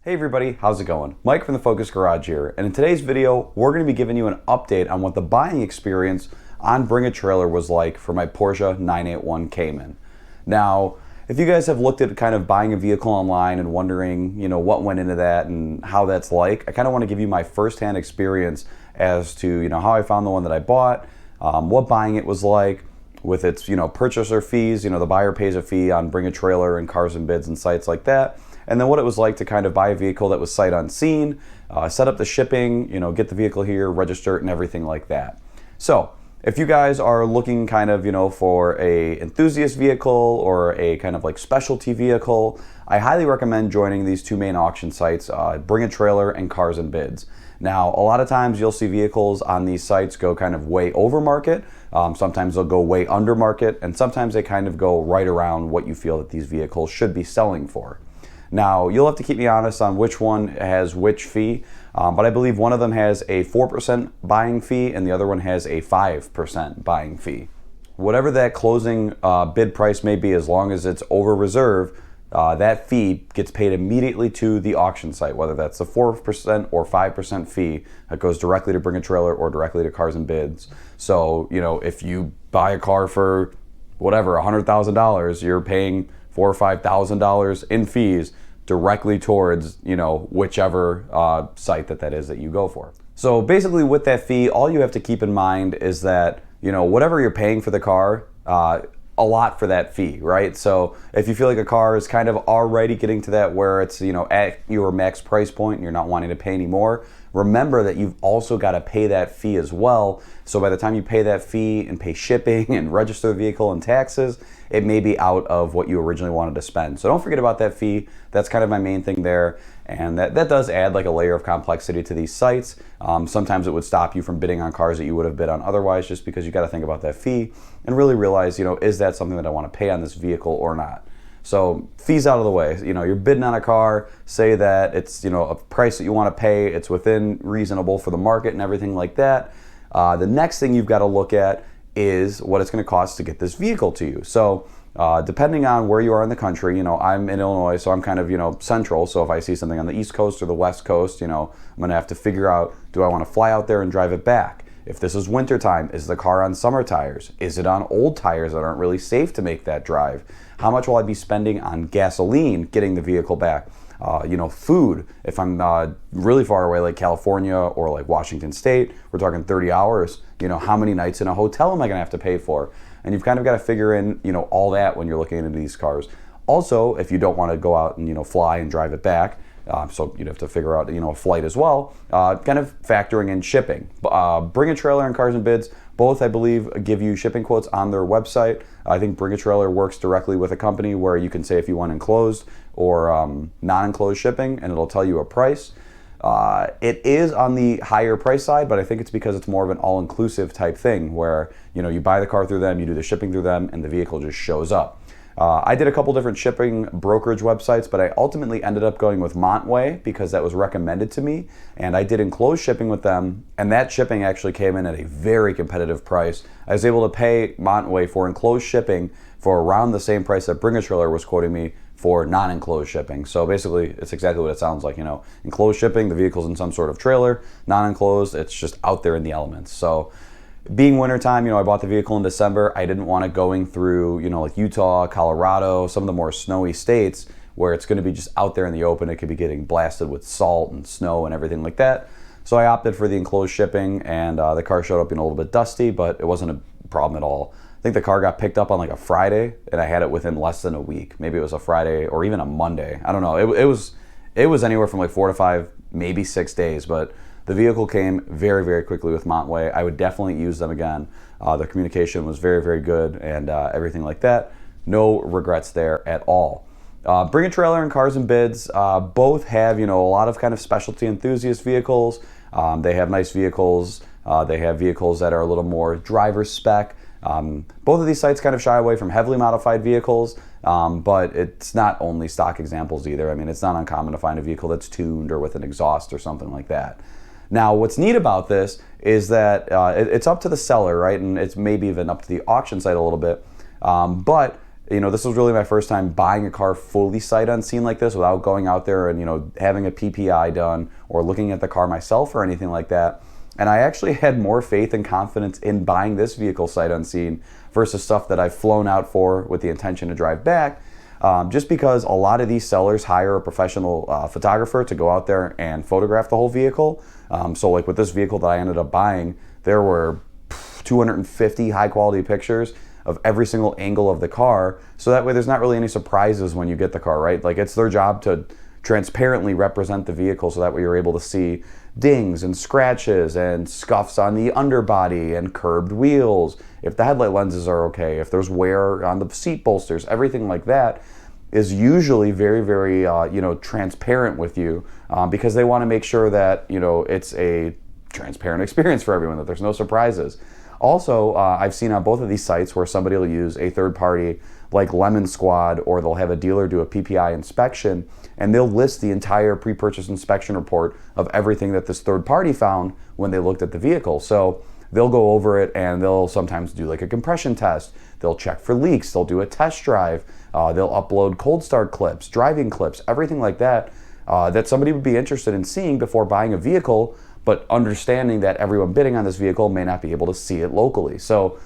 Hey everybody, how's it going? Mike from the Focus Garage here, and in today's video, we're going to be giving you an update on what the buying experience on Bring a Trailer was like for my Porsche 981 Cayman. Now, if you guys have looked at kind of buying a vehicle online and wondering, what went into that and how that's like, I kind of want to give you my firsthand experience as to, how I found the one that I bought, what buying it was like, with its, purchaser fees, the buyer pays a fee on Bring a Trailer and Cars and Bids and sites like that. And then what it was like to kind of buy a vehicle that was sight unseen, set up the shipping, get the vehicle here, register it, and everything like that. So if you guys are looking kind of, for a enthusiast vehicle or a kind of like specialty vehicle, I highly recommend joining these two main auction sites, Bring a Trailer and Cars and Bids. Now, a lot of times you'll see vehicles on these sites go kind of way over market. Sometimes they'll go way under market, and sometimes they kind of go right around what you feel that these vehicles should be selling for. Now, you'll have to keep me honest on which one has which fee, but I believe one of them has a 4% buying fee and the other one has a 5% buying fee. Whatever that closing bid price may be, as long as it's over reserve, that fee gets paid immediately to the auction site, whether that's a 4% or 5% fee that goes directly to Bring a Trailer or directly to Cars and Bids. So, if you buy a car for whatever, $100,000, you're paying $4,000 or $5,000 in fees directly towards, whichever site that is that you go for. So basically with that fee, all you have to keep in mind is that, whatever you're paying for the car, a lot for that fee, right? So if you feel like a car is kind of already getting to that where it's, at your max price point and you're not wanting to pay any more, remember that you've also got to pay that fee as well. So by the time you pay that fee and pay shipping and register the vehicle and taxes, it may be out of what you originally wanted to spend. So don't forget about that fee. That's kind of my main thing there. And that does add like a layer of complexity to these sites. Sometimes it would stop you from bidding on cars that you would have bid on otherwise, just because you got to think about that fee and really realize, is that something that I want to pay on this vehicle or not? So fees out of the way. You're bidding on a car, say that it's, a price that you want to pay, it's within reasonable for the market and everything like that. The next thing you've got to look at is what it's going to cost to get this vehicle to you. So depending on where you are in the country, I'm in Illinois, so I'm kind of, central. So if I see something on the East Coast or the West Coast, I'm going to have to figure out, do I want to fly out there and drive it back? If this is wintertime, is the car on summer tires? Is it on old tires that aren't really safe to make that drive? How much will I be spending on gasoline getting the vehicle back? Food, if I'm really far away like California or like Washington State, we're talking 30 hours, how many nights in a hotel am I gonna have to pay for? And you've kind of got to figure in, all that when you're looking into these cars. Also, if you don't want to go out and, fly and drive it back, so you'd have to figure out, a flight as well, kind of factoring in shipping. Bring a Trailer and Cars and Bids, both I believe give you shipping quotes on their website. I think Bring a Trailer works directly with a company where you can say if you want enclosed or non-enclosed shipping, and it'll tell you a price. It is on the higher price side, but I think it's because it's more of an all-inclusive type thing where, you buy the car through them, you do the shipping through them, and the vehicle just shows up. I did a couple different shipping brokerage websites, but I ultimately ended up going with Montway because that was recommended to me, and I did enclosed shipping with them, and that shipping actually came in at a very competitive price. I was able to pay Montway for enclosed shipping for around the same price that Bring a Trailer was quoting me for non-enclosed shipping. So basically, it's exactly what it sounds like, enclosed shipping, the vehicle's in some sort of trailer. Non-enclosed, it's just out there in the elements. So being wintertime, I bought the vehicle in December. I didn't want it going through, like Utah, Colorado, some of the more snowy states where it's going to be just out there in the open. It could be getting blasted with salt and snow and everything like that. So I opted for the enclosed shipping, and the car showed up a little bit dusty, but it wasn't a problem at all. I think the car got picked up on like a Friday, and I had it within less than a week. Maybe it was a Friday or even a Monday. I don't know. It was anywhere from like 4 to 5, maybe 6 days, but the vehicle came very, very quickly with Montway. I would definitely use them again. The communication was very, very good and everything like that. No regrets there at all. Bring a Trailer and Cars and Bids both have, a lot of kind of specialty enthusiast vehicles. They have nice vehicles. They have vehicles that are a little more driver spec. Both of these sites kind of shy away from heavily modified vehicles, but it's not only stock examples either. I mean, it's not uncommon to find a vehicle that's tuned or with an exhaust or something like that. Now, what's neat about this is that it's up to the seller, right? And it's maybe even up to the auction site a little bit. But this was really my first time buying a car fully sight unseen like this without going out there and, having a PPI done or looking at the car myself or anything like that. And I actually had more faith and confidence in buying this vehicle sight unseen versus stuff that I've flown out for with the intention to drive back. Just because a lot of these sellers hire a professional photographer to go out there and photograph the whole vehicle. So like with this vehicle that I ended up buying, there were 250 high quality pictures of every single angle of the car. So that way there's not really any surprises when you get the car, right? Like it's their job to transparently represent the vehicle so that way you're able to see dings and scratches and scuffs on the underbody and curbed wheels, if the headlight lenses are okay, if there's wear on the seat bolsters, everything like that is usually very, very, transparent with you because they want to make sure that, it's a transparent experience for everyone, that there's no surprises. Also, I've seen on both of these sites where somebody will use a third party like Lemon Squad, or they'll have a dealer do a PPI inspection, and they'll list the entire pre-purchase inspection report of everything that this third party found when they looked at the vehicle. So they'll go over it and they'll sometimes do like a compression test. They'll check for leaks. They'll do a test drive. They'll upload cold start clips, driving clips, everything like that, that somebody would be interested in seeing before buying a vehicle, but understanding that everyone bidding on this vehicle may not be able to see it locally. So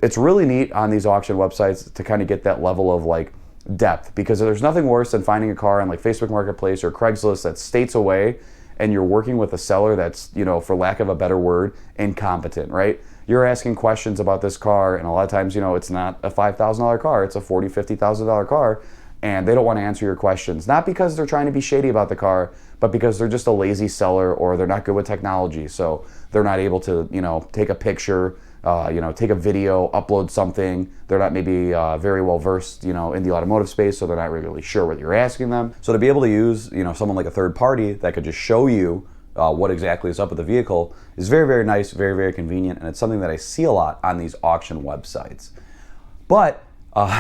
it's really neat on these auction websites to kind of get that level of like depth, because there's nothing worse than finding a car on like Facebook Marketplace or Craigslist that's states away and you're working with a seller that's, for lack of a better word, incompetent, right? You're asking questions about this car, and a lot of times, it's not a $5,000 car, it's a $40,000, $50,000 car, and they don't want to answer your questions. Not because they're trying to be shady about the car, but because they're just a lazy seller or they're not good with technology. So they're not able to, take a picture, take a video, upload something. They're not maybe very well versed, in the automotive space, so they're not really sure what you're asking them. So to be able to use, someone like a third party that could just show you what exactly is up with the vehicle is very, very nice, very, very convenient, and it's something that I see a lot on these auction websites. But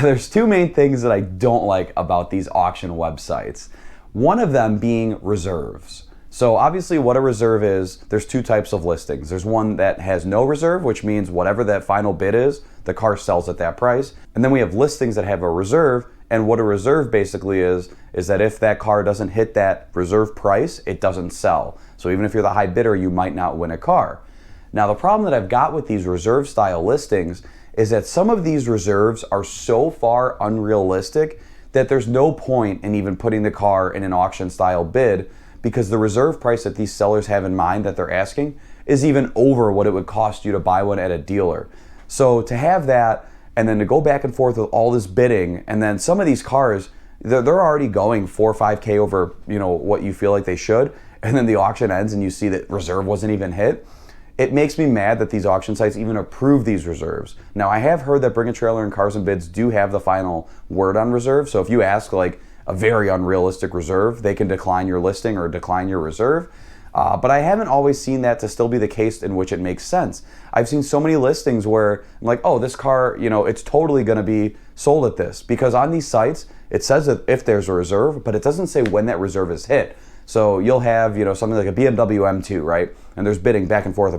there's two main things that I don't like about these auction websites. One of them being reserves. So obviously what a reserve is, there's two types of listings. There's one that has no reserve, which means whatever that final bid is, the car sells at that price. And then we have listings that have a reserve, and what a reserve basically is that if that car doesn't hit that reserve price, it doesn't sell. So even if you're the high bidder, you might not win a car. Now the problem that I've got with these reserve style listings is that some of these reserves are so far unrealistic that there's no point in even putting the car in an auction style bid, because the reserve price that these sellers have in mind that they're asking is even over what it would cost you to buy one at a dealer. So to have that and then to go back and forth with all this bidding, and then some of these cars, they're already going 4 or 5K over, what you feel like they should, and then the auction ends and you see that reserve wasn't even hit. It makes me mad that these auction sites even approve these reserves. Now, I have heard that Bring a Trailer and Cars and Bids do have the final word on reserve. So if you ask like a very unrealistic reserve, they can decline your listing or decline your reserve. But I haven't always seen that to still be the case in which it makes sense. I've seen so many listings where I'm like, oh, this car, it's totally gonna be sold at this. Because on these sites, it says that if there's a reserve, but it doesn't say when that reserve is hit. So you'll have, something like a BMW M2, right? And there's bidding back and forth,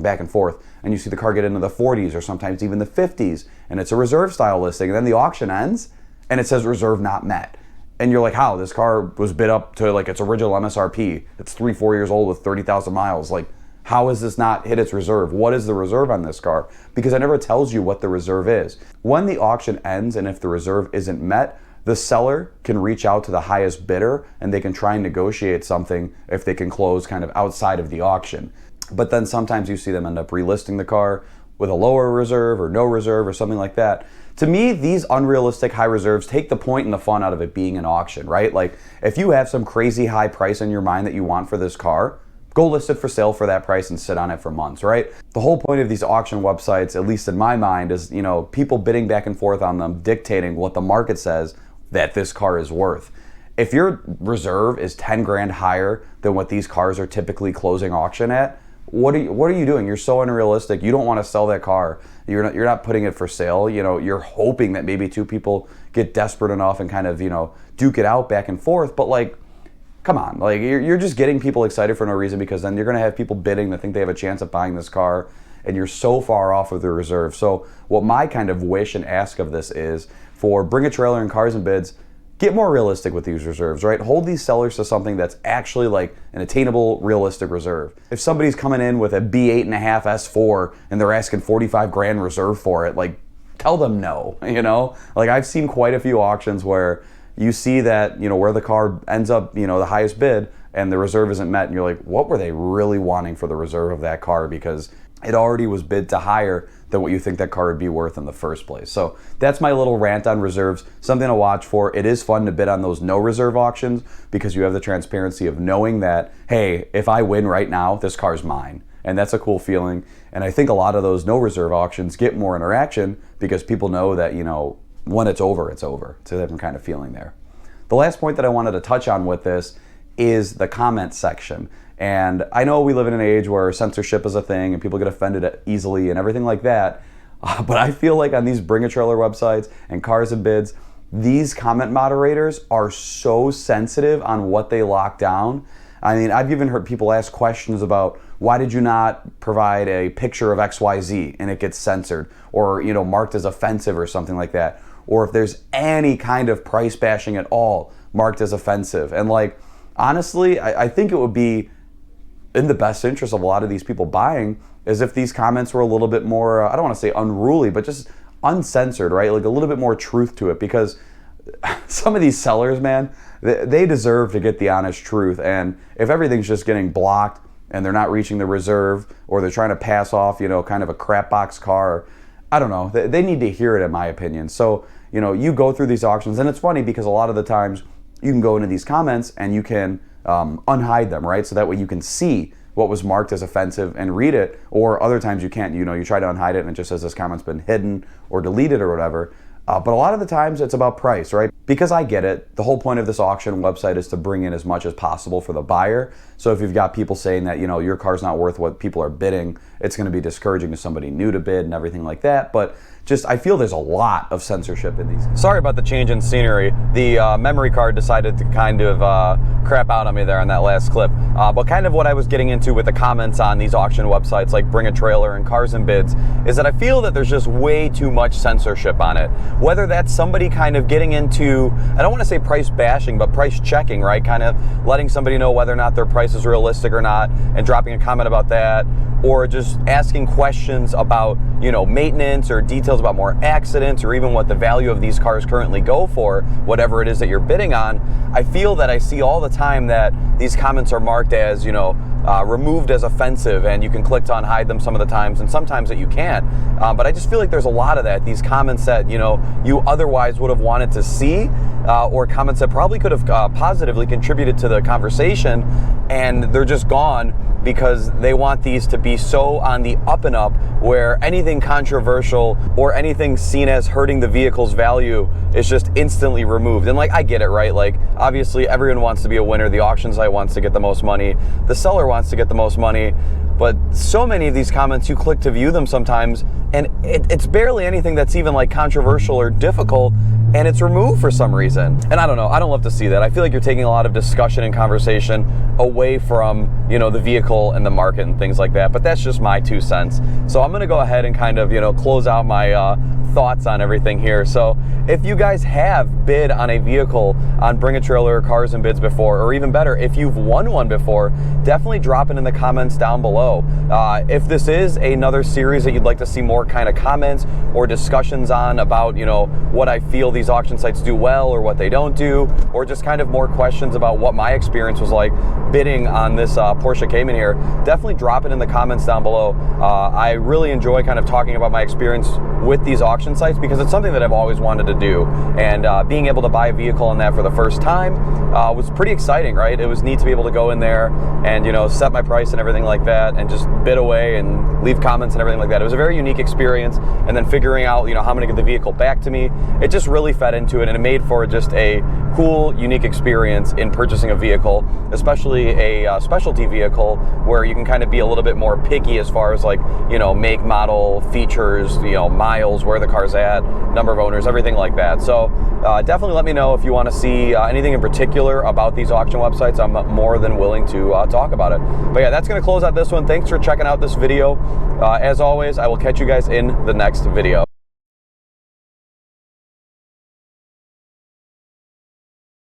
and you see the car get into the 40s or sometimes even the 50s, and it's a reserve style listing. And then the auction ends, and it says reserve not met. And you're like, how? This car was bid up to like its original MSRP. It's 3-4 years old with 30,000 miles. Like, how has this not hit its reserve? What is the reserve on this car? Because it never tells you what the reserve is. When the auction ends and if the reserve isn't met, the seller can reach out to the highest bidder and they can try and negotiate something if they can close kind of outside of the auction. But then sometimes you see them end up relisting the car with a lower reserve or no reserve or something like that. To me, these unrealistic high reserves take the point and the fun out of it being an auction, right? Like if you have some crazy high price in your mind that you want for this car, go list it for sale for that price and sit on it for months, right? The whole point of these auction websites, at least in my mind, is, people bidding back and forth on them, dictating what the market says that this car is worth. If your reserve is 10 grand higher than what these cars are typically closing auction at, what are you doing? You're so unrealistic. You don't want to sell that car. You're not putting it for sale. You're hoping that maybe two people get desperate enough and kind of, duke it out back and forth. But like, come on, like you're just getting people excited for no reason, because then you're going to have people bidding that think they have a chance at buying this car. and you're so far off of the reserve. So what my kind of wish and ask of this is for Bring a Trailer and Cars and Bids, get more realistic with these reserves, right? Hold these sellers to something that's actually like an attainable, realistic reserve. If somebody's coming in with a B8.5 S4 and they're asking 45 grand reserve for it, like, tell them no, you know? Like, I've seen quite a few auctions where you see that, you know, where the car ends up, you know, the highest bid and the reserve isn't met, and you're like, what were they really wanting for the reserve of that car? Because it already was bid to higher than what you think that car would be worth in the first place. So that's my little rant on reserves, something to watch for. It is fun to bid on those no reserve auctions because you have the transparency of knowing that, hey, if I win right now, this car's mine. And that's a cool feeling. And I think a lot of those no reserve auctions get more interaction because people know that, you know, when it's over, it's over. It's a different kind of feeling there. The last point that I wanted to touch on with this is the comment section. And I know we live in an age where censorship is a thing and people get offended easily and everything like that. But I feel like on these Bring a Trailer websites and Cars and Bids, these comment moderators are so sensitive on what they lock down. I mean, I've even heard people ask questions about, why did you not provide a picture of XYZ, and it gets censored, or, you know, marked as offensive or something like that. Or if there's any kind of price bashing at all, marked as offensive. And like, honestly, I think it would be in the best interest of a lot of these people buying is if these comments were a little bit more, I don't want to say unruly, but just uncensored, right? Like a little bit more truth to it, because some of these sellers, man, they deserve to get the honest truth. And if everything's just getting blocked and they're not reaching the reserve, or they're trying to pass off, you know, kind of a crap box car, I don't know, they need to hear it, in my opinion. So, you know, you go through these auctions, and it's funny because a lot of the times you can go into these comments and you can unhide them, right? So that way you can see what was marked as offensive and read it, or other times you can't, you know, you try to unhide it and it just says this comment's been hidden or deleted or whatever. But a lot of the times it's about price, right? Because I get it. The whole point of this auction website is to bring in as much as possible for the buyer. So if you've got people saying that, you know, your car's not worth what people are bidding, it's going to be discouraging to somebody new to bid and everything like that. But just, I feel there's a lot of censorship in these. Sorry about the change in scenery. The memory card decided to kind of crap out on me there on that last clip. But kind of what I was getting into with the comments on these auction websites like Bring a Trailer and Cars and Bids is that I feel that there's just way too much censorship on it. Whether that's somebody kind of getting into, I don't want to say price bashing, but price checking, right? Kind of letting somebody know whether or not their price is realistic or not and dropping a comment about that, or just asking questions about, you know, maintenance or details about more accidents, or even what the value of these cars currently go for, whatever it is that you're bidding on. I feel that I see all the time that these comments are marked as, you know, removed as offensive, and you can click to unhide them some of the times, and sometimes that you can't. But I just feel like there's a lot of that. These comments that, you know, you otherwise would have wanted to see, or comments that probably could have positively contributed to the conversation, and they're just gone because they want these to be so on the up and up, where anything controversial or anything seen as hurting the vehicle's value is just instantly removed. And like, I get it, right? Like, obviously everyone wants to be a winner. The auction site wants to get the most money. The seller wants to get the most money. But so many of these comments, you click to view them sometimes, and it's barely anything that's even like controversial or difficult, and it's removed for some reason. And I don't know, I don't love to see that. I feel like you're taking a lot of discussion and conversation away from, you know, the vehicle and the market and things like that. But that's just my 2 cents. So I'm gonna go ahead and kind of, you know, close out my thoughts on everything here. So if you guys have bid on a vehicle on Bring a Trailer, Cars and Bids before, or even better, if you've won one before, definitely drop it in the comments down below. If this is another series that you'd like to see more kind of comments or discussions on about, you know, what I feel these auction sites do well or what they don't do, or just kind of more questions about what my experience was like bidding on this Porsche Cayman here, definitely drop it in the comments down below. I really enjoy kind of talking about my experience with these auction sites because it's something that I've always wanted to do, and being able to buy a vehicle on that for the first time was pretty exciting, right? It was neat to be able to go in there and, you know, set my price and everything like that, and just bid away and leave comments and everything like that. It was a very unique experience, and then figuring out, you know, how I'm gonna get the vehicle back to me, it just really fed into it, and it made for just a cool, unique experience in purchasing a vehicle, especially a specialty vehicle where you can kind of be a little bit more picky as far as, like, you know, make, model, features, you know, miles, where the car's at, number of owners, everything like that. So definitely let me know if you want to see anything in particular about these auction websites. I'm more than willing to talk about it. But yeah, that's going to close out this one. Thanks for checking out this video. As always, I will catch you guys in the next video.